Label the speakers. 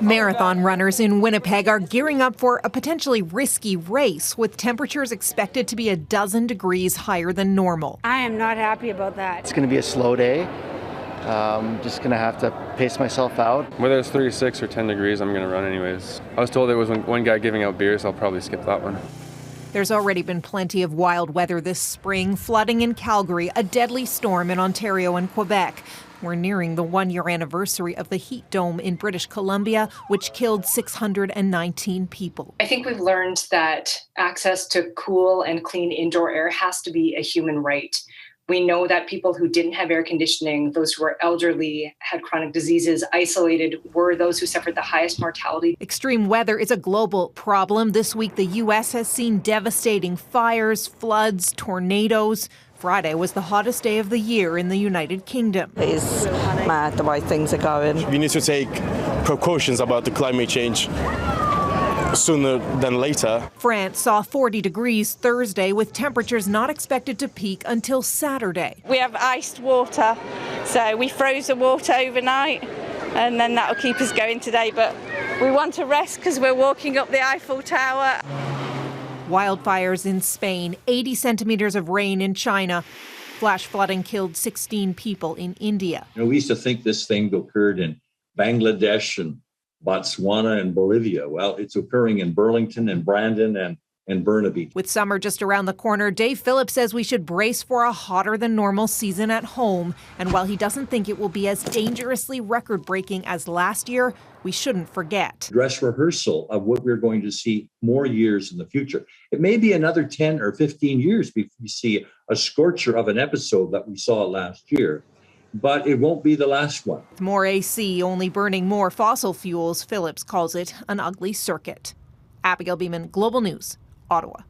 Speaker 1: Marathon runners in Winnipeg are gearing up for a potentially risky race with temperatures expected to be a dozen degrees higher than normal.
Speaker 2: I am not happy about that.
Speaker 3: It's going to be a slow day. Just going to have to pace myself out.
Speaker 4: Whether it's 36 or 10 degrees, I'm going to run anyways. I was told there was one guy giving out beers, so I'll probably skip that one.
Speaker 1: There's already been plenty of wild weather this spring, flooding in Calgary, a deadly storm in Ontario and Quebec. We're nearing the one-year anniversary of the heat dome in British Columbia, which killed 619 people.
Speaker 5: I think we've learned that access to cool and clean indoor air has to be a human right. We know that people who didn't have air conditioning, those who were elderly, had chronic diseases, isolated, were those who suffered the highest mortality.
Speaker 1: Extreme weather is a global problem. This week, the U.S. has seen devastating fires, floods, tornadoes. Friday was the hottest day of the year in the United Kingdom.
Speaker 6: It's mad the way things are going.
Speaker 7: We need to take precautions about the climate change sooner than later.
Speaker 1: France saw 40 degrees Thursday with temperatures not expected to peak until Saturday.
Speaker 6: We have iced water, so we froze the water overnight and then that'll keep us going today, but we want to rest because we're walking up the Eiffel Tower.
Speaker 1: Wildfires in Spain, 80 centimeters of rain in China. Flash flooding killed 16 people in India.
Speaker 8: We used to think this thing occurred in Bangladesh and Botswana and Bolivia. Well, it's occurring in Burlington and Brandon and Burnaby.
Speaker 1: With summer just around the corner, Dave Phillips says we should brace for a hotter than normal season at home. And while he doesn't think it will be as dangerously record-breaking as last year, we shouldn't forget.
Speaker 8: Dress rehearsal of what we're going to see more years in the future. It may be another 10 or 15 years before we see a scorcher of an episode that we saw last year. But it won't be the last one.
Speaker 1: More AC, only burning more fossil fuels. Phillips calls it an ugly circuit. Abigail Bimman, Global News, Ottawa.